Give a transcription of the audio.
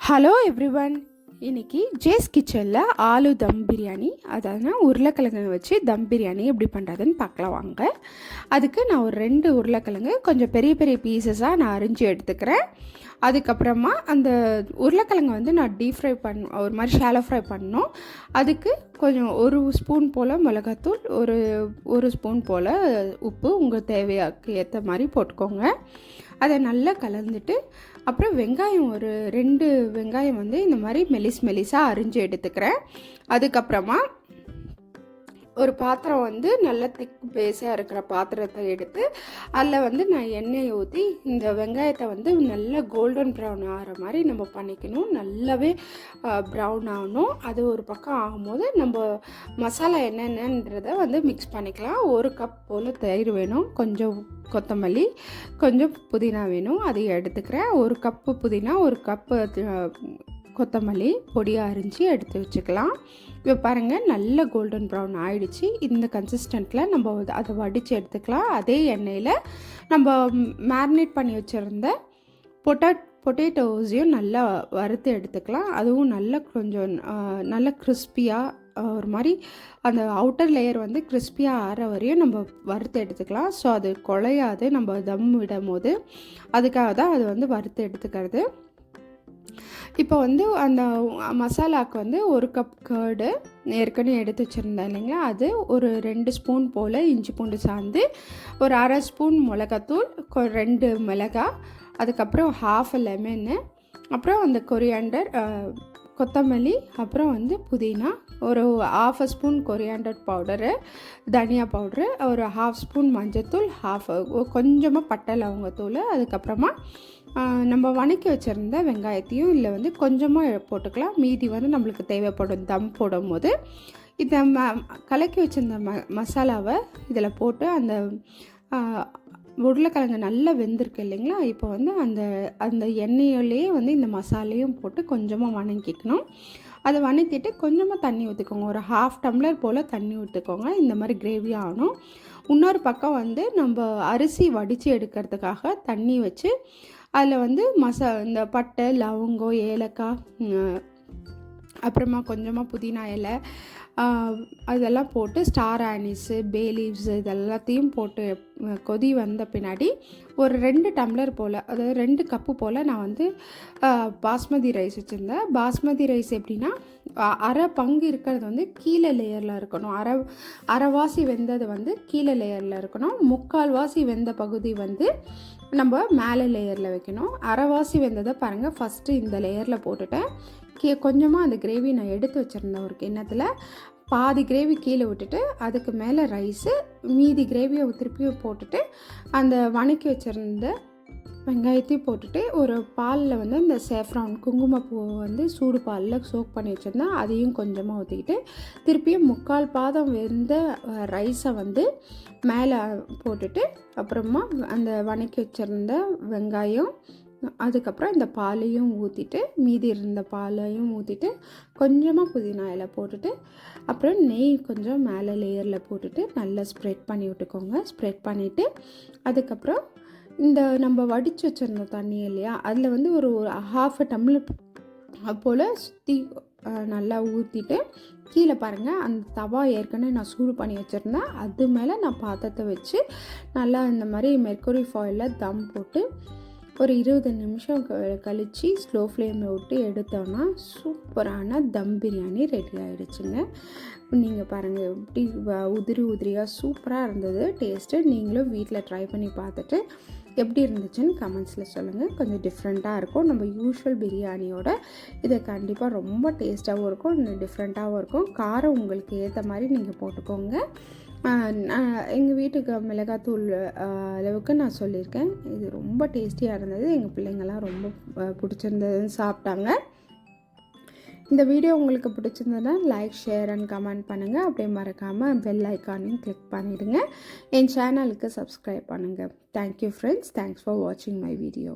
Hello everyone. இன்றைக்கி ஜேஸ் கிச்சனில் ஆலு தம் பிரியாணி, அதாவது உருளைக்கிழங்கு வச்சு தம் பிரியாணி எப்படி பண்ணுறதுன்னு பார்க்கலாம் வாங்க. அதுக்கு நான் ஒரு 2 உருளைக்கிழங்கு கொஞ்சம் பெரிய பெரிய பீசஸாக நான் அரிஞ்சு எடுத்துக்கிறேன். அதுக்கப்புறமா அந்த உருளைக்கிழங்கு வந்து நான் டீப் ஃப்ரை ஒரு மாதிரி ஷாலோ ஃப்ரை பண்ணணும். அதுக்கு கொஞ்சம் 1 ஸ்பூன் போல் மிளகாத்தூள், ஒரு ஸ்பூன் போல் உப்பு உங்கள் தேவையாக்கு ஏற்ற மாதிரி போட்டுக்கோங்க. அதை நல்லா கலந்துட்டு அப்புறம் வெங்காயம் ஒரு 2 வெங்காயம் வந்து இந்த மாதிரி மெலிசாக அரிஞ்சு எடுத்துக்கிறேன். அதுக்கப்புறமா ஒரு பாத்திரம் வந்து நல்ல திக் பேஸாக இருக்கிற பாத்திரத்தை எடுத்து அதில் வந்து நான் எண்ணெயை ஊற்றி இந்த வெங்காயத்தை வந்து நல்லா கோல்டன் ப்ரௌன் ஆகிற மாதிரி நம்ம பண்ணிக்கணும். நல்லாவே ப்ரௌன் ஆகணும். அது ஒரு பக்கம் ஆகும்போது நம்ம மசாலா என்னென்னன்றதை வந்து மிக்ஸ் பண்ணிக்கலாம். 1 கப் போல் தயிர் வேணும், கொஞ்சம் கொத்தமல்லி, கொஞ்சம் புதினா வேணும், அதை எடுத்துக்கிறேன். 1 கப்பு புதினா, 1 கப்பு கொத்தமல்லி பொடியாக அரிஞ்சு எடுத்து வச்சுக்கலாம். இப்போ பாருங்கள், நல்ல கோல்டன் ப்ரௌன் ஆகிடுச்சு. இந்த கன்சிஸ்டண்ட்டில் நம்ம அதை வடித்து எடுத்துக்கலாம். அதே எண்ணெயில் நம்ம மேரினேட் பண்ணி வச்சுருந்த பொட்டேட்டோஸையும் நல்லா வறுத்து எடுத்துக்கலாம். அதுவும் நல்லா கொஞ்சம் நல்லா கிறிஸ்பியாக ஒரு மாதிரி அந்த அவுட்டர் லேயர் வந்து கிறிஸ்பியாக ஆற வரையும் நம்ம வறுத்து எடுத்துக்கலாம். ஸோ அது குழையாது நம்ம தம் விடும் போது. அதுக்காக தான் அது வந்து வறுத்து எடுத்துக்கிறது. இப்போ வந்து அந்த மசாலாவுக்கு வந்து 1 கப் கர்டு ஏற்கனவே எடுத்து வச்சுருந்தேன் இல்லைங்களா, அது ஒரு 2 ஸ்பூன் போல் இஞ்சி பூண்டு சாந்து, ஒரு 1/2 ஸ்பூன் மிளகாத்தூள், 2 மிளகாய், அதுக்கப்புறம் 1/2 லெமனு, அப்புறம் அந்த கொரியாண்டர், கொத்தமல்லி, அப்புறம் வந்து புதினா, ஒரு 1/2 ஸ்பூன் கொரியாண்டர் பவுடரு, தனியா பவுட்ரு, ஒரு 1/2 ஸ்பூன் மஞ்சத்தூள், கொஞ்சமாக பட்டை லவங்கத்தூள், அதுக்கப்புறமா நம்ம வணக்கி வச்சுருந்த வெங்காயத்தையும் இல்லை வந்து கொஞ்சமாக போட்டுக்கலாம். மீதி வந்து நம்மளுக்கு தேவைப்படும் தம் போடும் போது. இதை கலக்கி வச்சுருந்த மசாலாவை இதில் போட்டு அந்த உருளைக்கிழங்கு நல்லா வெந்திருக்கு இல்லைங்களா, இப்போ வந்து அந்த எண்ணெயிலேயே வந்து இந்த மசாலையும் போட்டு கொஞ்சமாக வணக்கிக்கணும். அதை வணக்கிட்டு கொஞ்சமாக தண்ணி ஊற்றிக்கோங்க. ஒரு 1/2 டம்ளர் போல் தண்ணி ஊற்றிக்கோங்க. இந்த மாதிரி கிரேவி ஆகணும். இன்னொரு பக்கம் வந்து நம்ம அரிசி வடித்து எடுக்கிறதுக்காக தண்ணி வச்சு அதில் வந்து இந்த பட்டை, லவங்கம், ஏலக்காய், அப்புறமா கொஞ்சமாக புதினா இலை, அதெல்லாம் போட்டு ஸ்டார் ஆனிஸு, பே லீவ்ஸு இதெல்லாத்தையும் போட்டு கொதி வந்த பின்னாடி ஒரு 2 டம்ளர் போல், அதாவது 2 கப்பு போல் நான் வந்து பாஸ்மதி ரைஸ் வச்சுருந்தேன். பாஸ்மதி ரைஸ் எப்படின்னா, அரை பங்கு இருக்கிறது வந்து கீழே லேயரில் இருக்கணும். அரைவாசி வெந்தது வந்து கீழே லேயரில் இருக்கணும். 3/4 வாசி வெந்த பகுதி வந்து நம்ம மேலே லேயரில் வைக்கணும். அரைவாசி வெந்ததை பாருங்கள், ஃபஸ்ட்டு இந்த லேயரில் போட்டுட்டேன். கொஞ்சமாக அந்த கிரேவி நான் எடுத்து வச்சுருந்தேன் ஒரு கிண்ணத்தில். பாதி கிரேவி கீழே விட்டுட்டு அதுக்கு மேலே ரைஸு, மீதி கிரேவியை திருப்பியும் போட்டுட்டு அந்த வணக்கி வச்சுருந்த வெங்காயத்தையும் போட்டுட்டு ஒரு பாலில் வந்து இந்த சேஃப்ரான் குங்குமப்பூவை வந்து சூடு பாலில் சோக் பண்ணி வச்சுருந்தேன், அதையும் கொஞ்சமாக ஊற்றிக்கிட்டு திருப்பியும் 3/4 பாதம் வெந்த ரைஸை வந்து மேலே போட்டுட்டு அப்புறமா அந்த வணக்கி வச்சுருந்த வெங்காயம், அதுக்கப்புறம் இந்த பாலையும் ஊற்றிட்டு, மீதி இருந்த பாலையும் ஊற்றிட்டு கொஞ்சமாக புதினா இலை போட்டுட்டு அப்புறம் நெய் கொஞ்சம் மேலே லேயரில் போட்டுட்டு நல்லா ஸ்ப்ரெட் பண்ணி விட்டுக்கோங்க. ஸ்ப்ரெட் பண்ணிவிட்டு அதுக்கப்புறம் இந்த நம்ம வடித்து வச்சுருந்த தண்ணி இல்லையா, அதில் வந்து ஒரு 1/2 டம்ளர் போல் சுற்றி நல்லா ஊற்றிட்டு கீழே பாருங்கள், அந்த தவா ஏற்கனவே நான் சூடு பண்ணி வச்சுருந்தேன். அது மேலே நான் பாத்திரத்தை வச்சு நல்லா இந்த மாதிரி மெர்க்குரி ஃபாயிலில் தம் போட்டு ஒரு 20 நிமிஷம் கழித்து ஸ்லோ ஃப்ளேமில் விட்டு எடுத்தோன்னா சூப்பரான தம் பிரியாணி ரெடி ஆகிடுச்சுங்க. நீங்கள் பாருங்கள், எப்படி உதிரியாக சூப்பராக இருந்தது டேஸ்ட்டு. நீங்களும் வீட்டில் ட்ரை பண்ணி பார்த்துட்டு எப்படி இருந்துச்சுன்னு கமெண்ட்ஸில் சொல்லுங்கள். கொஞ்சம் டிஃப்ரெண்ட்டாக இருக்கும். நம்ம யூஷுவல் பிரியாணியோட இதை கண்டிப்பாக ரொம்ப டேஸ்ட்டாகவும் இருக்கும், டிஃப்ரெண்ட்டாகவும் இருக்கும். காரம் உங்களுக்கு ஏற்ற மாதிரி நீங்கள் போட்டுக்கோங்க. எங்கள் வீட்டுக்கு மிளகாத்தூள் அளவுக்கு நான் சொல்லியிருக்கேன். இது ரொம்ப டேஸ்டியாக இருந்தது. எங்கள் பிள்ளைங்கள்லாம் ரொம்ப பிடிச்சிருந்ததுன்னு சாப்பிட்டாங்க. இந்த வீடியோ உங்களுக்கு பிடிச்சிருந்ததுன்னா லைக், ஷேர் அண்ட் கமெண்ட் பண்ணுங்கள். அப்படியே மறக்காமல் பெல் ஐக்கானையும் கிளிக் பண்ணிவிடுங்க. என் சேனலுக்கு சப்ஸ்கிரைப் பண்ணுங்கள். Thank you friends. தேங்க்ஸ் ஃபார் வாட்சிங் மை வீடியோ.